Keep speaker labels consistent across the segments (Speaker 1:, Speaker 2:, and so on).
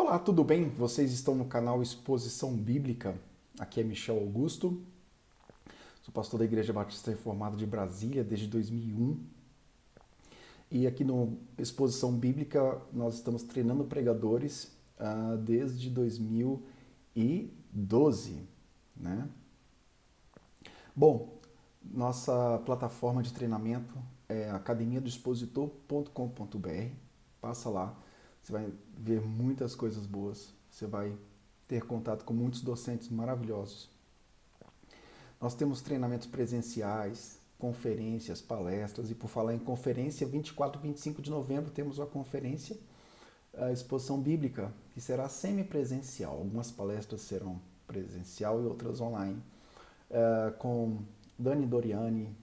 Speaker 1: Olá, tudo bem? Vocês estão no canal Exposição Bíblica. Aqui é Michel Augusto, sou pastor da Igreja Batista Reformada de Brasília desde 2001. E aqui no Exposição Bíblica nós estamos treinando pregadores desde 2012, né? Bom, nossa plataforma de treinamento é academiadoexpositor.com.br. Passa lá, você vai ver muitas coisas boas, você vai ter contato com muitos docentes maravilhosos. Nós temos treinamentos presenciais, conferências, palestras, e por falar em conferência, 24 e 25 de novembro temos uma conferência, a Exposição Bíblica, que será semipresencial. Algumas palestras serão presencial e outras online, com Dani Doriani,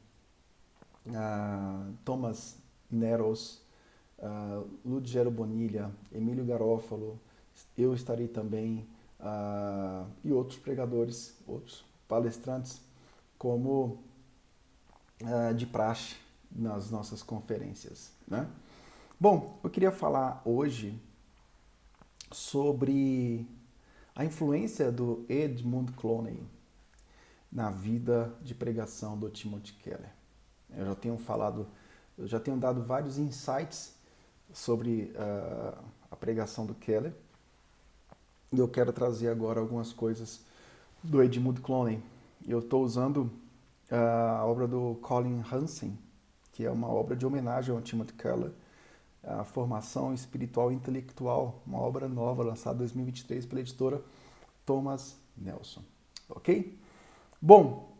Speaker 1: Thomas Neros, Ludgero Bonilha, Emílio Garofalo, eu estarei também, e outros pregadores, outros palestrantes, como de praxe nas nossas conferências, né? Bom, eu queria falar hoje sobre a influência do Edmund Clowney na vida de pregação do Timothy Keller. Eu já tenho dado vários insights sobre a pregação do Keller, e eu quero trazer agora algumas coisas do Edmund Clowney. Eu estou usando a obra do Colin Hansen, que é uma obra de homenagem ao Timothy Keller, a Formação Espiritual e Intelectual, uma obra nova lançada em 2023 pela editora Thomas Nelson. Ok? Bom,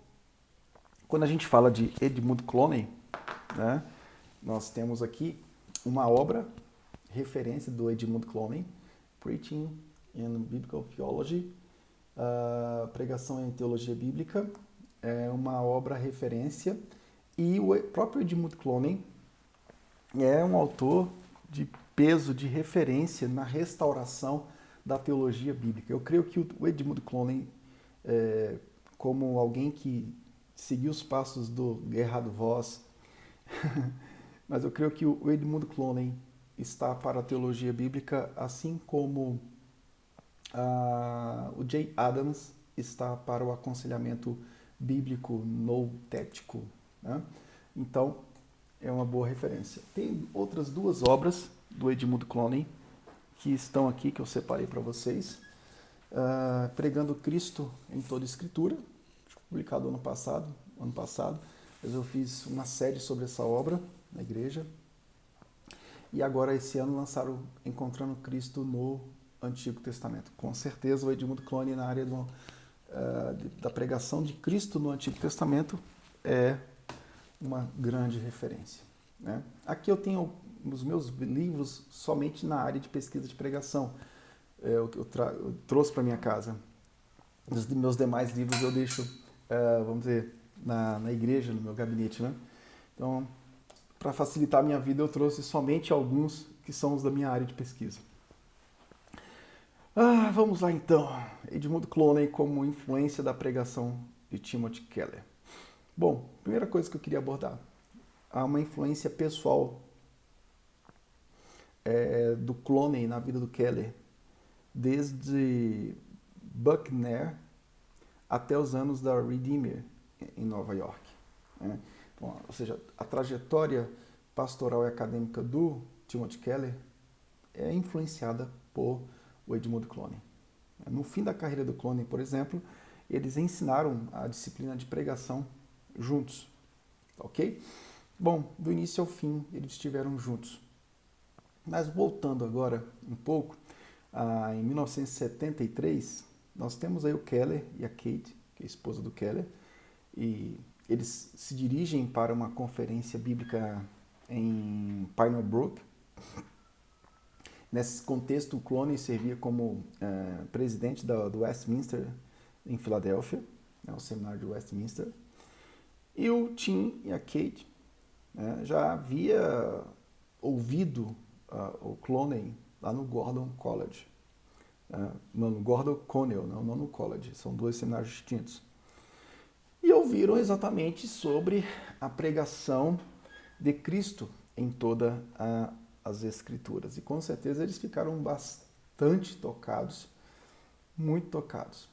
Speaker 1: quando a gente fala de Edmund Clowney, né, nós temos aqui uma obra, referência do Edmund Clowney, Preaching in Biblical Theology, Pregação em Teologia Bíblica, é uma obra referência, e o próprio Edmund Clowney é um autor de peso, de referência na restauração da teologia bíblica. Eu creio que o Edmund Clowney, como alguém que seguiu os passos do Gerhard Voss, mas eu creio que o Edmund Clowney está para a teologia bíblica, assim como o Jay Adams está para o aconselhamento bíblico noutético, né? Então, é uma boa referência. Tem outras duas obras do Edmund Clowney que estão aqui, que eu separei para vocês. Pregando Cristo em Toda Escritura, publicado ano passado, mas eu fiz uma série sobre essa obra na igreja. E agora, esse ano, lançaram Encontrando Cristo no Antigo Testamento. Com certeza, o Edmund Clowney, na área da pregação de Cristo no Antigo Testamento, é uma grande referência, né? Aqui eu tenho os meus livros somente na área de pesquisa de pregação. Eu trouxe para minha casa. Os meus demais livros eu deixo, vamos dizer, na igreja, no meu gabinete, né? Então, para facilitar a minha vida, eu trouxe somente alguns que são os da minha área de pesquisa. Vamos lá então. Edmund Clowney como influência da pregação de Timothy Keller. Bom, primeira coisa que eu queria abordar, há uma influência pessoal do Clowney na vida do Keller, desde Buckner até os anos da Redeemer, em Nova York, né? Bom, ou seja, a trajetória pastoral e acadêmica do Timothy Keller é influenciada por o Edmund Clowney. No fim da carreira do Clowney, por exemplo, eles ensinaram a disciplina de pregação juntos, ok? Bom, do início ao fim eles estiveram juntos. Mas voltando agora um pouco, em 1973, nós temos aí o Keller e a Kate, que é a esposa do Keller, e eles se dirigem para uma conferência bíblica em Pioneer Brook. Nesse contexto, o Clowney servia como presidente do Westminster, em Filadélfia, né, o seminário de Westminster. E o Tim e a Kate, né, já havia ouvido o Clowney lá no Gordon College. No Gordon Conwell, não no College, são dois seminários distintos. E ouviram exatamente sobre a pregação de Cristo em todas as Escrituras. E com certeza eles ficaram bastante bastante tocados, muito tocados.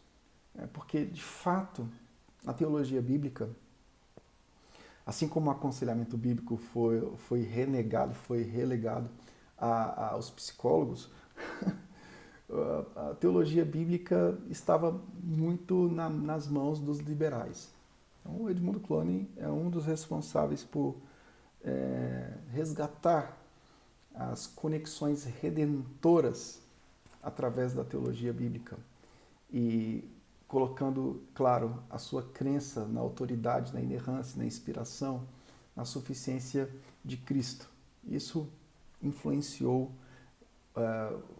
Speaker 1: Porque, de fato, a teologia bíblica, assim como o aconselhamento bíblico foi renegado, foi relegado aos psicólogos, a teologia bíblica estava muito nas mãos dos liberais. Então, o Edmund Clowney é um dos responsáveis por resgatar as conexões redentoras através da teologia bíblica e colocando, claro, a sua crença na autoridade, na inerrância, na inspiração, na suficiência de Cristo. Isso influenciou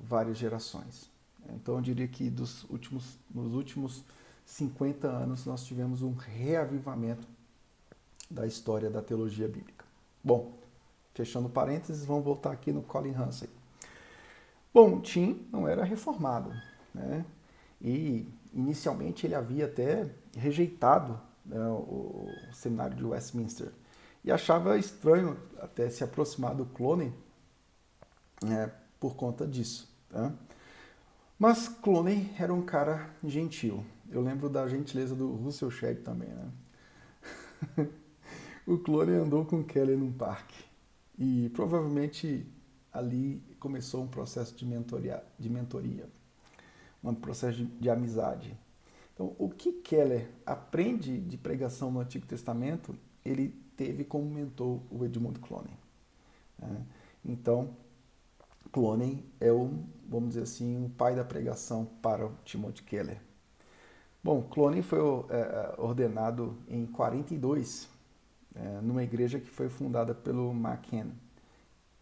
Speaker 1: várias gerações. Então, eu diria que nos últimos 50 anos nós tivemos um reavivamento da história da teologia bíblica. Bom, fechando parênteses, vamos voltar aqui no Colin Hansen. Bom, Tim não era reformado, né? E inicialmente ele havia até rejeitado, né, o seminário de Westminster e achava estranho até se aproximar do Clowney por conta disso. Tá? Mas Clowney era um cara gentil. Eu lembro da gentileza do Russell Shedd também. Né? O Clowney andou com Keller num parque e provavelmente ali começou um processo de mentoria, um processo de amizade. Então, o que Keller aprende de pregação no Antigo Testamento, ele teve como mentor o Edmund Clowney. Né? Então, Clowney é vamos dizer assim, o pai da pregação para o Timothy Keller. Bom, Clowney foi ordenado em 42, numa igreja que foi fundada pelo McKen,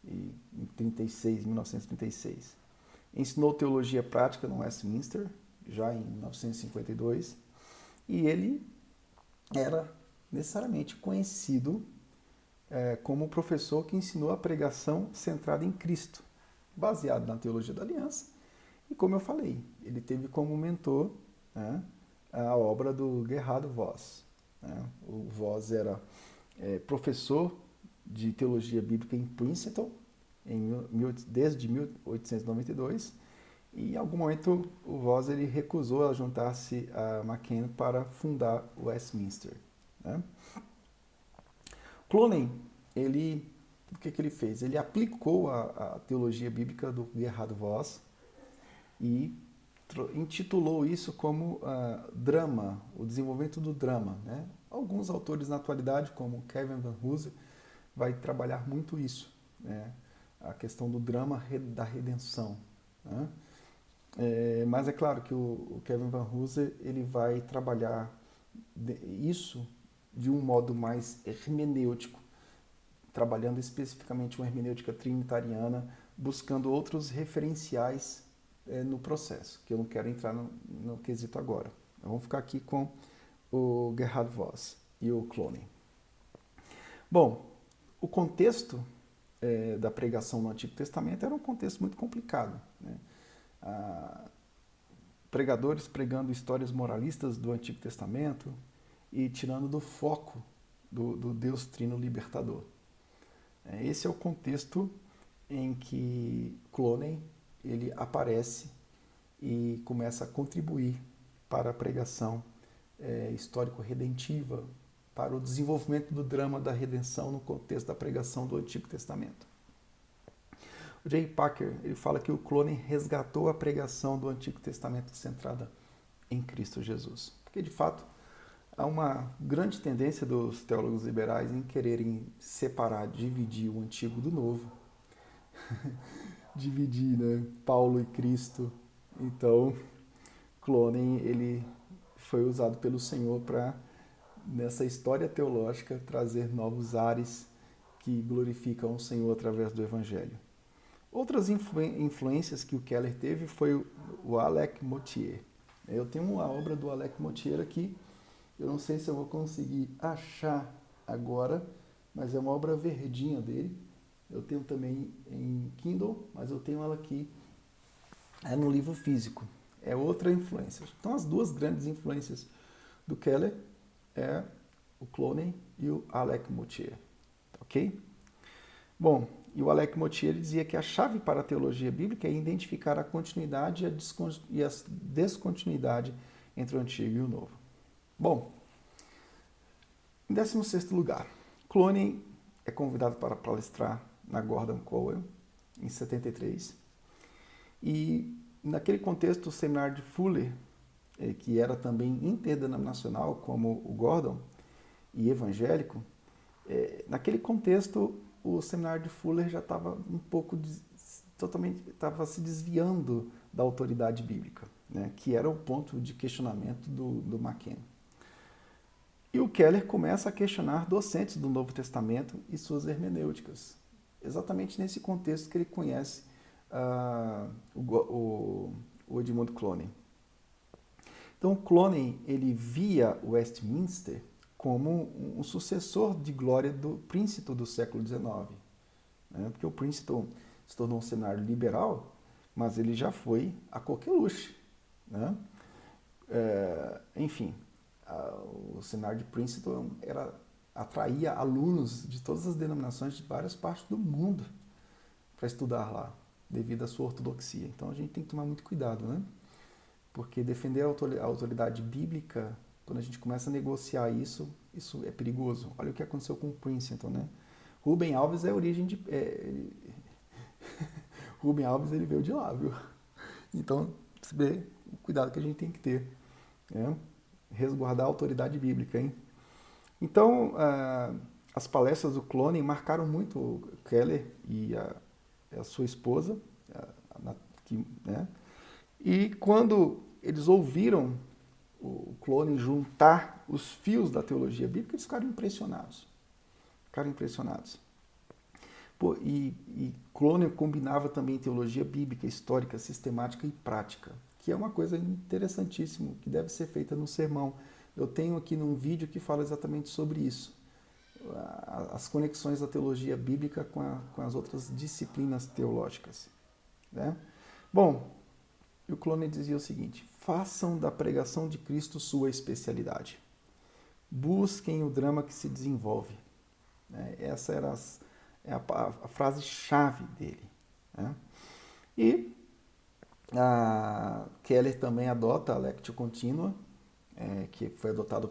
Speaker 1: em 1936. Ensinou teologia prática no Westminster, já em 1952, e ele era necessariamente conhecido como professor que ensinou a pregação centrada em Cristo, baseado na teologia da aliança, e como eu falei, ele teve como mentor a obra do Gerhard Voss. O Voss era professor de teologia bíblica em Princeton, desde 1892, e em algum momento o Voss ele recusou a juntar-se a McKen para fundar o Westminster. Né? Clowney, o que ele fez? Ele aplicou a teologia bíblica do Gerhard Voss e intitulou isso como drama, o desenvolvimento do drama. Né? Alguns autores na atualidade, como Kevin Van Hooser, vai trabalhar muito isso, né? A questão do drama da redenção. Né? Mas é claro que o Kevin Van Hooser ele vai trabalhar isso de um modo mais hermenêutico, trabalhando especificamente uma hermenêutica trinitariana, buscando outros referenciais no processo, que eu não quero entrar no quesito agora. Vamos ficar aqui com o Gerhard Voss e o Clowney. Bom, o contexto da pregação no Antigo Testamento era um contexto muito complicado. Né? Pregadores pregando histórias moralistas do Antigo Testamento e tirando do foco do Deus Trino Libertador. Esse é o contexto em que Clowney ele aparece e começa a contribuir para a pregação histórico-redentiva, para o desenvolvimento do drama da redenção no contexto da pregação do Antigo Testamento. O J. Packer ele fala que o Clowney resgatou a pregação do Antigo Testamento centrada em Cristo Jesus. Porque, de fato, há uma grande tendência dos teólogos liberais em quererem separar, dividir o Antigo do Novo, dividir, né, Paulo e Cristo. Então, Clowney ele foi usado pelo Senhor para, nessa história teológica, trazer novos ares que glorificam o Senhor através do Evangelho. Outras influências que o Keller teve foi o Alec Motyer. Eu tenho uma obra do Alec Motyer aqui, eu não sei se eu vou conseguir achar agora, mas é uma obra verdinha dele. Eu tenho também em Kindle, mas eu tenho ela aqui no livro físico. É outra influência. Então, as duas grandes influências do Keller o Clowney e o Alec Motyer. Ok? Bom, E o Alec Motyer dizia que a chave para a teologia bíblica é identificar a continuidade e a descontinuidade entre o Antigo e o Novo. Bom, em 16º lugar, Clooney é convidado para palestrar na Gordon Conwell, em 73. E naquele contexto, o seminário de Fuller, que era também interdenominacional, como o Gordon, e evangélico, naquele contexto, o seminário de Fuller já estava um pouco, totalmente, estava se desviando da autoridade bíblica, né, que era o ponto de questionamento do McKen. E o Keller começa a questionar docentes do Novo Testamento e suas hermenêuticas. Exatamente nesse contexto que ele conhece o Edmund Clooney. Então, Clooney, ele via Westminster como um sucessor de glória do Princeton do século XIX. Né? Porque o Princeton se tornou um seminário liberal, mas ele já foi a coqueluche. Né? Enfim, o seminário de Princeton atraía alunos de todas as denominações de várias partes do mundo para estudar lá, devido à sua ortodoxia. Então a gente tem que tomar muito cuidado, né? Porque defender a autoridade bíblica, quando a gente começa a negociar isso é perigoso. Olha o que aconteceu com o Princeton, né? Rubem Alves é a origem de... Rubem Alves, ele veio de lá, viu? Então, você vê o cuidado que a gente tem que ter, né? Resguardar a autoridade bíblica, hein? Então, as palestras do Clooney marcaram muito o Keller e a sua esposa, né? E quando eles ouviram o Clooney juntar os fios da teologia bíblica, eles ficaram impressionados. Pô, e Clooney combinava também teologia bíblica, histórica, sistemática e prática, que é uma coisa interessantíssima, que deve ser feita no sermão. Eu tenho aqui num vídeo que fala exatamente sobre isso. As conexões da teologia bíblica com as outras disciplinas teológicas. Né? Bom, e o Clooney dizia o seguinte: façam da pregação de Cristo sua especialidade. Busquem o drama que se desenvolve. Essa era a frase-chave dele. Né? E Keller também adota a Lectio Continua, que foi adotado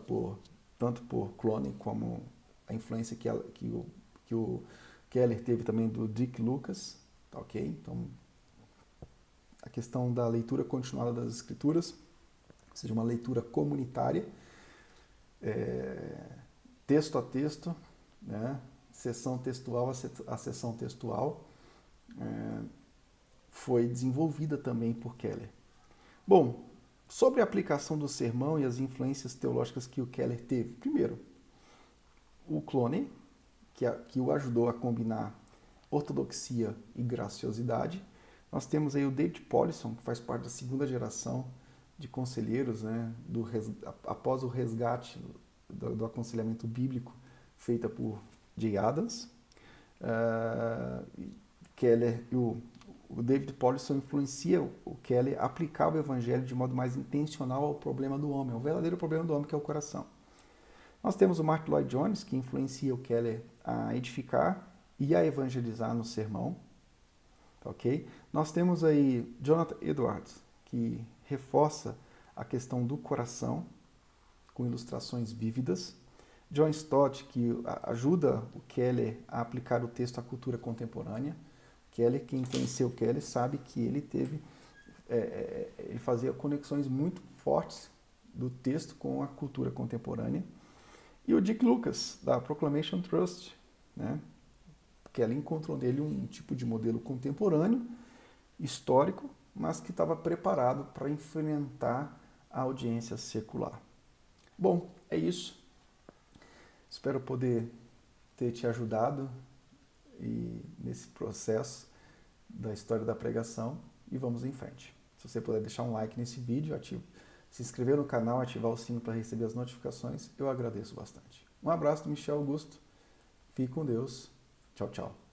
Speaker 1: tanto por Clooney como a influência que o Keller teve também do Dick Lucas. Tá, ok? Então, a questão da leitura continuada das Escrituras, ou seja, uma leitura comunitária, texto a texto, né? Sessão textual a sessão textual, foi desenvolvida também por Keller. Bom, sobre a aplicação do sermão e as influências teológicas que o Keller teve. Primeiro, o Clooney, que o ajudou a combinar ortodoxia e graciosidade. Nós temos aí o David Powlison, que faz parte da segunda geração de conselheiros, né, após o resgate do aconselhamento bíblico feita por J. Adams. Keller e o David Powlison influencia o Keller a aplicar o evangelho de modo mais intencional ao problema do homem, ao verdadeiro problema do homem, que é o coração. Nós temos o Mark Lloyd Jones, que influencia o Keller a edificar e a evangelizar no sermão. Okay? Nós temos aí Jonathan Edwards, que reforça a questão do coração com ilustrações vívidas. John Stott, que ajuda o Keller a aplicar o texto à cultura contemporânea. Keller, quem conheceu o Keller sabe que ele ele fazia conexões muito fortes do texto com a cultura contemporânea. E o Dick Lucas, da Proclamation Trust, né? Keller encontrou nele um tipo de modelo contemporâneo, histórico, mas que estava preparado para enfrentar a audiência secular. Bom, é isso. Espero poder ter te ajudado nesse processo da história da pregação e vamos em frente. Se você puder deixar um like nesse vídeo, se inscrever no canal, ativar o sino para receber as notificações, eu agradeço bastante. Um abraço do Michel Augusto. Fique com Deus. Tchau, tchau.